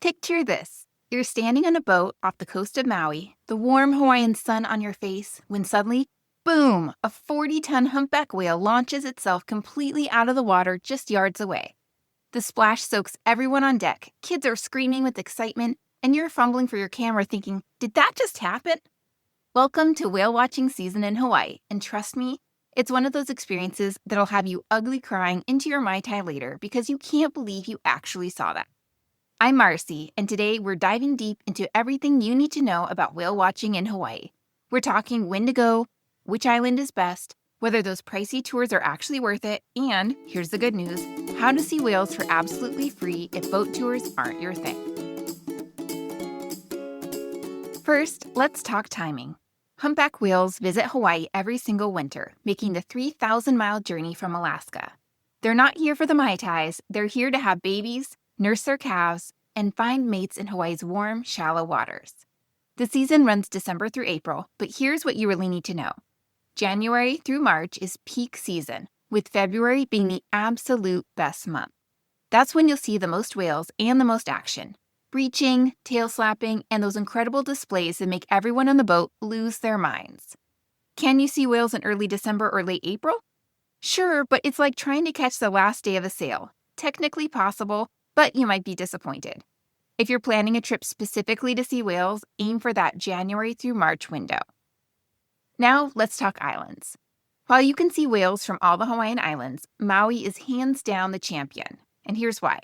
Picture this. You're standing on a boat off the coast of Maui, the warm Hawaiian sun on your face, when suddenly, boom, a 40-ton humpback whale launches itself completely out of the water just yards away. The splash soaks everyone on deck, kids are screaming with excitement, and you're fumbling for your camera thinking, did that just happen? Welcome to whale watching season in Hawaii, and trust me, it's one of those experiences that'll have you ugly crying into your Mai Tai later because you can't believe you actually saw that. I'm Marcie, and today we're diving deep into everything you need to know about whale watching in Hawaii. We're talking when to go, which island is best, whether those pricey tours are actually worth it, and, here's the good news, how to see whales for absolutely free if boat tours aren't your thing. First, let's talk timing. Humpback whales visit Hawaii every single winter, making the 3,000-mile journey from Alaska. They're not here for the Mai Tais, they're here to have babies, nurse their calves, and find mates in Hawaii's warm, shallow waters. The season runs December through April, but here's what you really need to know. January through March is peak season, with February being the absolute best month. That's when you'll see the most whales and the most action. Breaching, tail slapping, and those incredible displays that make everyone on the boat lose their minds. Can you see whales in early December or late April? Sure, but it's like trying to catch the last day of a sail. Technically possible, but you might be disappointed. If you're planning a trip specifically to see whales, aim for that January through March window. Now, let's talk islands. While you can see whales from all the Hawaiian islands, Maui is hands down the champion, and here's why.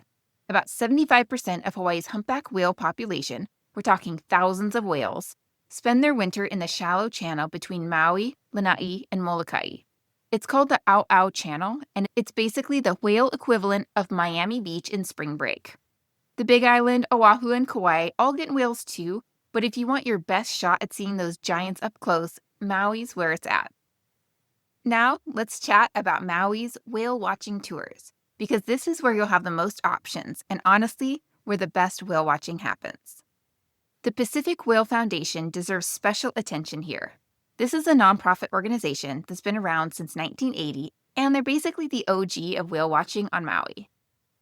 About 75% of Hawaii's humpback whale population, we're talking thousands of whales, spend their winter in the shallow channel between Maui, Lana'i, and Molokai. It's called the Au Channel, and it's basically the whale equivalent of Miami Beach in spring break. The Big Island, Oahu, and Kauai all get whales too, but if you want your best shot at seeing those giants up close, Maui's where it's at. Now, let's chat about Maui's whale watching tours, because this is where you'll have the most options, and honestly, where the best whale watching happens. The Pacific Whale Foundation deserves special attention here. This is a nonprofit organization that's been around since 1980, and they're basically the OG of whale watching on Maui.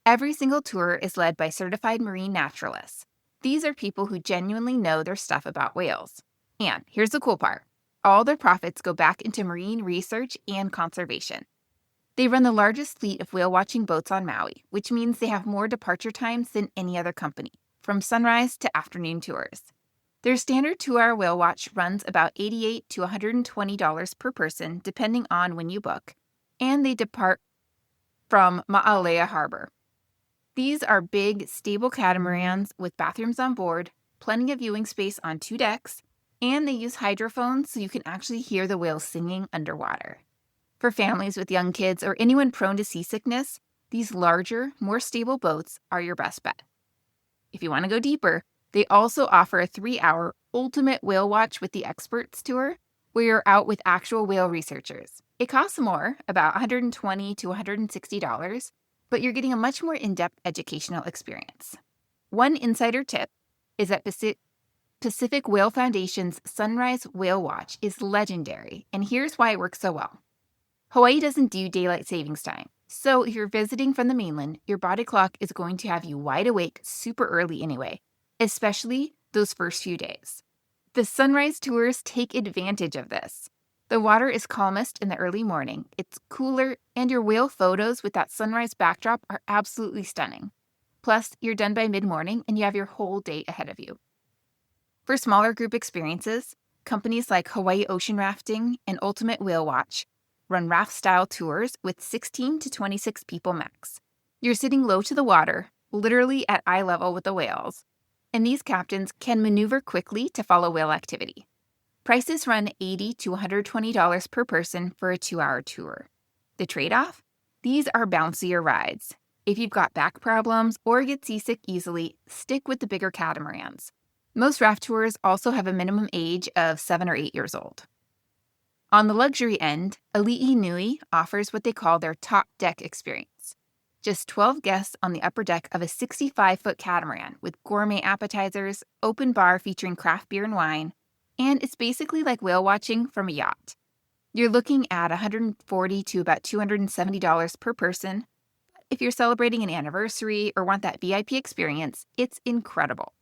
Every single tour is led by certified marine naturalists. These are people who genuinely know their stuff about whales. And here's the cool part. All their profits go back into marine research and conservation. They run the largest fleet of whale watching boats on Maui, which means they have more departure times than any other company, from sunrise to afternoon tours. Their standard 2-hour whale watch runs about $88 to $120 per person, depending on when you book, and they depart from Ma'alea Harbor. These are big, stable catamarans with bathrooms on board, plenty of viewing space on 2 decks, and they use hydrophones so you can actually hear the whales singing underwater. For families with young kids or anyone prone to seasickness, these larger, more stable boats are your best bet. If you want to go deeper, they also offer a 3-hour ultimate whale watch with the experts tour, where you're out with actual whale researchers. It costs more, about $120 to $160, but you're getting a much more in-depth educational experience. One insider tip is that Pacific Whale Foundation's Sunrise Whale Watch is legendary, and here's why it works so well. Hawaii doesn't do daylight savings time, so if you're visiting from the mainland, your body clock is going to have you wide awake super early anyway, especially those first few days. The sunrise tours take advantage of this. The water is calmest in the early morning, it's cooler, and your whale photos with that sunrise backdrop are absolutely stunning. Plus, you're done by mid-morning and you have your whole day ahead of you. For smaller group experiences, companies like Hawaii Ocean Rafting and Ultimate Whale Watch run raft-style tours with 16 to 26 people max. You're sitting low to the water, literally at eye level with the whales, and these captains can maneuver quickly to follow whale activity. Prices run $80 to $120 per person for a 2-hour tour. The trade-off? These are bouncier rides. If you've got back problems or get seasick easily, stick with the bigger catamarans. Most raft tours also have a minimum age of 7 or 8 years old. On the luxury end, Ali'i Nui offers what they call their top deck experience. Just 12 guests on the upper deck of a 65-foot catamaran with gourmet appetizers, open bar featuring craft beer and wine, and it's basically like whale watching from a yacht. You're looking at $140 to about $270 per person. if you're celebrating an anniversary or want that VIP experience, it's incredible.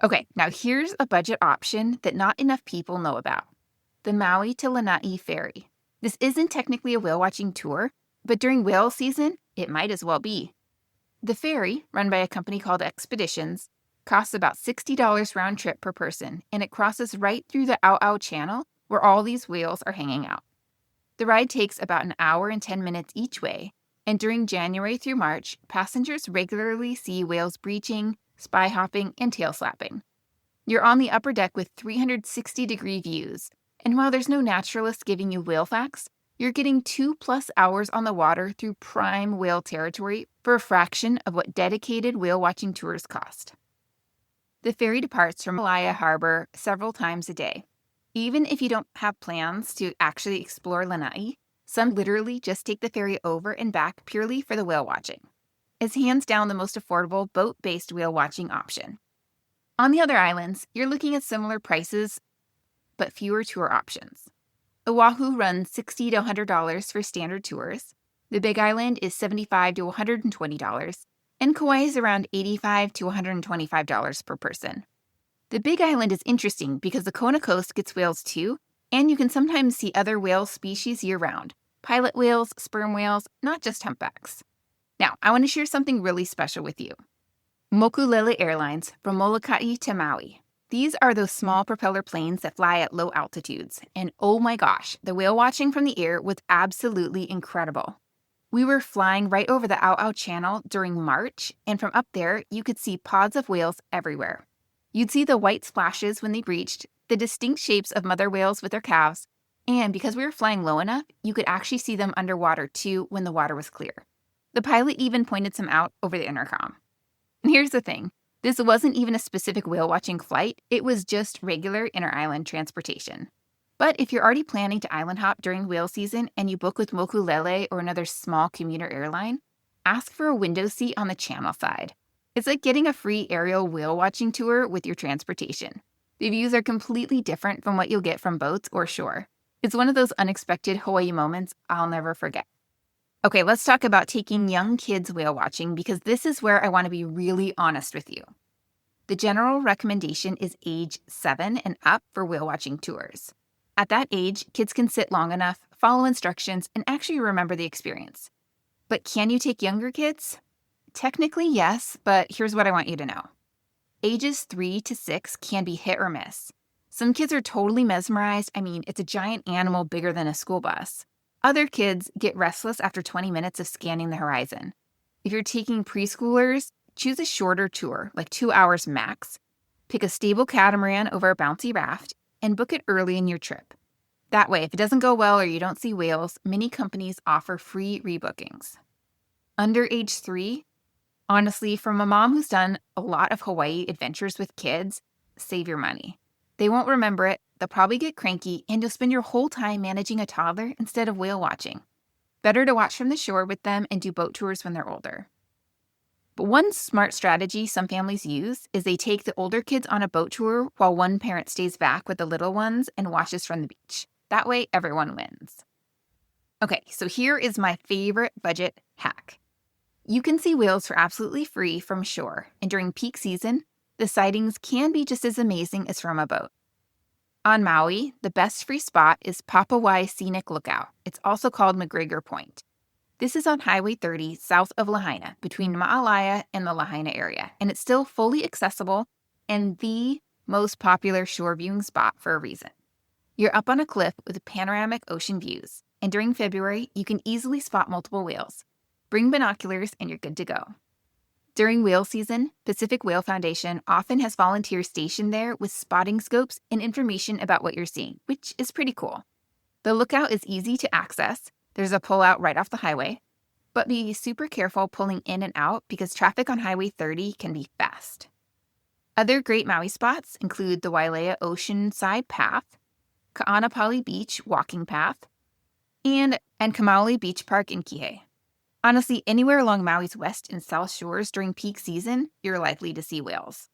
Okay, now here's a budget option that not enough people know about. The Maui to Lana'i Ferry. This isn't technically a whale watching tour, but during whale season, it might as well be. The ferry, run by a company called Expeditions, costs about $60 round trip per person, and it crosses right through the Au Channel where all these whales are hanging out. The ride takes about an hour and 10 minutes each way, and during January through March, passengers regularly see whales breaching, spy hopping, and tail slapping. You're on the upper deck with 360-degree views, and while there's no naturalist giving you whale facts, you're getting 2+ hours on the water through prime whale territory for a fraction of what dedicated whale-watching tours cost. The ferry departs from Maui Harbor several times a day. Even if you don't have plans to actually explore Lanai, some literally just take the ferry over and back purely for the whale watching. It's hands down the most affordable boat-based whale watching option. On the other islands, you're looking at similar prices, but fewer tour options. Oahu runs $60 to $100 for standard tours. The Big Island is $75 to $120, and Kauai is around $85 to $125 per person. The Big Island is interesting because the Kona coast gets whales too, and you can sometimes see other whale species year-round. Pilot whales, sperm whales, not just humpbacks. Now, I want to share something really special with you. Mokulele Airlines from Molokai to Maui. These are those small propeller planes that fly at low altitudes, and oh my gosh, the whale watching from the air was absolutely incredible. We were flying right over the Au Channel during March, and from up there, you could see pods of whales everywhere. You'd see the white splashes when they breached, the distinct shapes of mother whales with their calves, and because we were flying low enough, you could actually see them underwater too when the water was clear. The pilot even pointed some out over the intercom. And here's the thing. This wasn't even a specific whale-watching flight, it was just regular inter-island transportation. But if you're already planning to island hop during whale season and you book with Mokulele or another small commuter airline, ask for a window seat on the channel side. It's like getting a free aerial whale-watching tour with your transportation. The views are completely different from what you'll get from boats or shore. It's one of those unexpected Hawaii moments I'll never forget. Okay, let's talk about taking young kids whale watching because this is where I want to be really honest with you. The general recommendation is age 7 and up for whale watching tours. At that age, kids can sit long enough, follow instructions, and actually remember the experience. But can you take younger kids? Technically, yes, but here's what I want you to know. Ages 3 to 6 can be hit or miss. Some kids are totally mesmerized. I mean, it's a giant animal bigger than a school bus. Other kids get restless after 20 minutes of scanning the horizon. If you're taking preschoolers, choose a shorter tour, like 2 hours max. Pick a stable catamaran over a bouncy raft, and book it early in your trip. That way, if it doesn't go well or you don't see whales, many companies offer free rebookings. Under age 3, honestly, from a mom who's done a lot of Hawaii adventures with kids, save your money. They won't remember it, they'll probably get cranky, and you'll spend your whole time managing a toddler instead of whale watching. Better to watch from the shore with them and do boat tours when they're older. But one smart strategy some families use is they take the older kids on a boat tour while one parent stays back with the little ones and watches from the beach. That way, everyone wins. Okay, so here is my favorite budget hack. You can see whales for absolutely free from shore, and during peak season, the sightings can be just as amazing as from a boat. On Maui, the best free spot is Papawai Scenic Lookout. It's also called McGregor Point. This is on Highway 30 south of Lahaina, between Ma'alaia and the Lahaina area, and it's still fully accessible and the most popular shore viewing spot for a reason. You're up on a cliff with panoramic ocean views, and during February, you can easily spot multiple whales. Bring binoculars and you're good to go. During whale season, Pacific Whale Foundation often has volunteers stationed there with spotting scopes and information about what you're seeing, which is pretty cool. The lookout is easy to access. There's a pullout right off the highway, but be super careful pulling in and out because traffic on Highway 30 can be fast. Other great Maui spots include the Wailea Oceanside Path, Ka'anapali Beach Walking Path, and Kamauli Beach Park in Kihei. Honestly, anywhere along Maui's west and south shores during peak season, you're likely to see whales.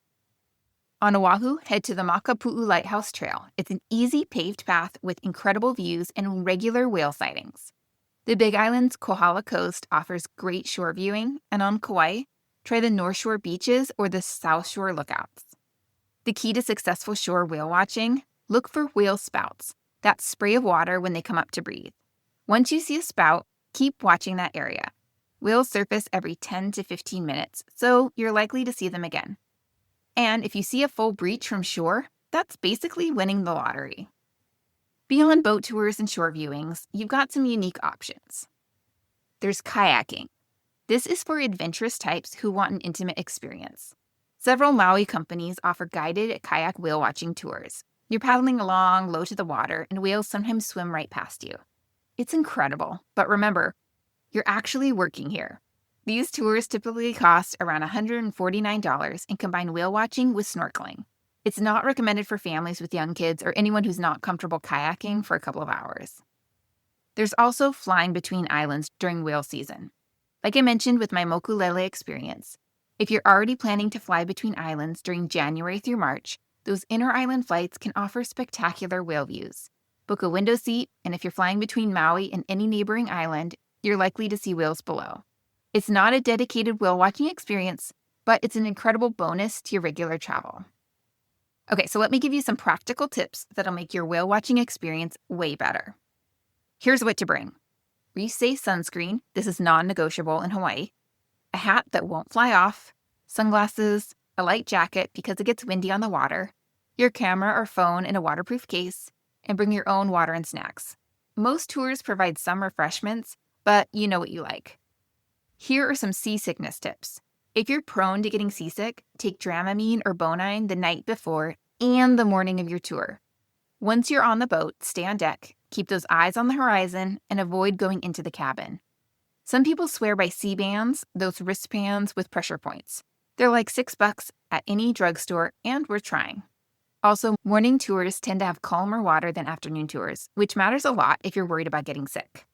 On Oahu, head to the Makapu'u Lighthouse Trail. It's an easy paved path with incredible views and regular whale sightings. The Big Island's Kohala Coast offers great shore viewing, and on Kauai, try the North Shore beaches or the South Shore lookouts. The key to successful shore whale watching: look for whale spouts, that spray of water when they come up to breathe. Once you see a spout, keep watching that area. Whales surface every 10 to 15 minutes, so you're likely to see them again. And if you see a full breach from shore, that's basically winning the lottery. Beyond boat tours and shore viewings, you've got some unique options. There's kayaking. This is for adventurous types who want an intimate experience. Several Maui companies offer guided kayak whale watching tours. You're paddling along low to the water, and whales sometimes swim right past you. It's incredible, but remember, you're actually working here. These tours typically cost around $149 and combine whale watching with snorkeling. It's not recommended for families with young kids or anyone who's not comfortable kayaking for a couple of hours. There's also flying between islands during whale season. Like I mentioned with my Mokulele experience, if you're already planning to fly between islands during January through March, those inter-island flights can offer spectacular whale views. Book a window seat, and if you're flying between Maui and any neighboring island, you're likely to see whales below. It's not a dedicated whale watching experience, but it's an incredible bonus to your regular travel. Okay, so let me give you some practical tips that'll make your whale watching experience way better. Here's what to bring. Reef-safe sunscreen, this is non-negotiable in Hawaii. A hat that won't fly off. Sunglasses, a light jacket because it gets windy on the water. Your camera or phone in a waterproof case. And bring your own water and snacks. Most tours provide some refreshments, but you know what you like. Here are some seasickness tips. If you're prone to getting seasick, take Dramamine or Bonine the night before and the morning of your tour. Once you're on the boat, stay on deck, keep those eyes on the horizon, and avoid going into the cabin. Some people swear by C-bands, those wristbands with pressure points. They're like $6 at any drugstore and worth trying. Also, morning tours tend to have calmer water than afternoon tours, which matters a lot if you're worried about getting sick.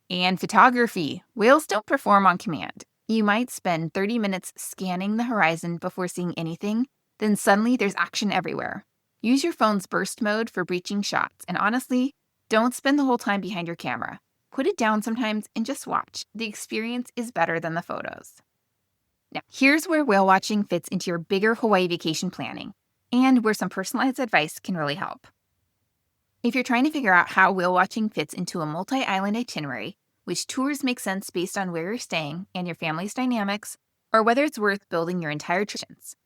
And photography. Whales don't perform on command. You might spend 30 minutes scanning the horizon before seeing anything, then suddenly there's action everywhere. Use your phone's burst mode for breaching shots, and honestly, don't spend the whole time behind your camera. Put it down sometimes and just watch. The experience is better than the photos. Now, here's where whale watching fits into your bigger Hawaii vacation planning, and where some personalized advice can really help. If you're trying to figure out how whale watching fits into a multi-island itinerary, which tours make sense based on where you're staying and your family's dynamics, or whether it's worth building your entire traditions.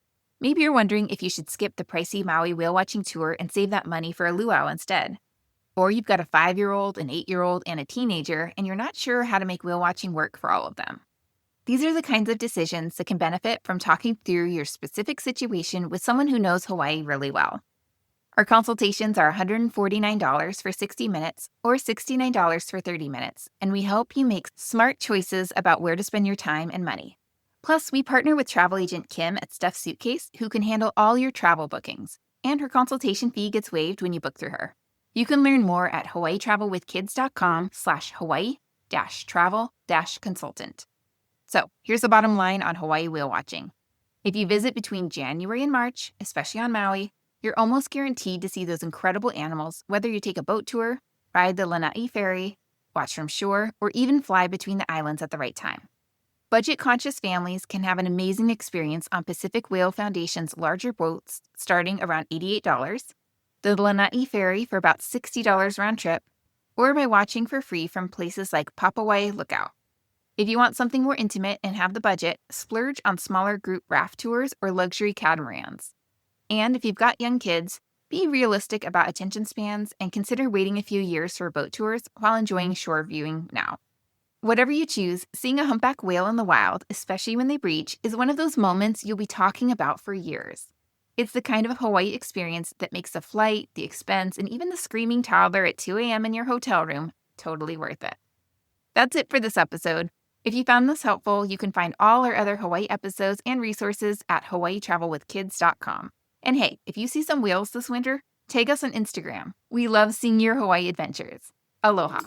Maybe you're wondering if you should skip the pricey Maui whale watching tour and save that money for a luau instead. Or you've got a 5-year-old, an 8-year-old, and a teenager, and you're not sure how to make whale watching work for all of them. These are the kinds of decisions that can benefit from talking through your specific situation with someone who knows Hawaii really well. Our consultations are $149 for 60 minutes or $69 for 30 minutes, and we help you make smart choices about where to spend your time and money. Plus, we partner with travel agent Kim at Stuffed Suitcase, who can handle all your travel bookings, and her consultation fee gets waived when you book through her. You can learn more at hawaiitravelwithkids.com/hawaii-travel-consultant. So here's the bottom line on Hawaii whale watching. If you visit between January and March, especially on Maui, you're almost guaranteed to see those incredible animals, whether you take a boat tour, ride the Lana'i Ferry, watch from shore, or even fly between the islands at the right time. Budget-conscious families can have an amazing experience on Pacific Whale Foundation's larger boats starting around $88, the Lana'i Ferry for about $60 round trip, or by watching for free from places like Papawai Lookout. If you want something more intimate and have the budget, splurge on smaller group raft tours or luxury catamarans. And if you've got young kids, be realistic about attention spans and consider waiting a few years for boat tours while enjoying shore viewing now. Whatever you choose, seeing a humpback whale in the wild, especially when they breach, is one of those moments you'll be talking about for years. It's the kind of Hawaii experience that makes the flight, the expense, and even the screaming toddler at 2 a.m. in your hotel room totally worth it. That's it for this episode. If you found this helpful, you can find all our other Hawaii episodes and resources at hawaiitravelwithkids.com. And hey, if you see some whales this winter, tag us on Instagram. We love seeing your Hawaii adventures. Aloha.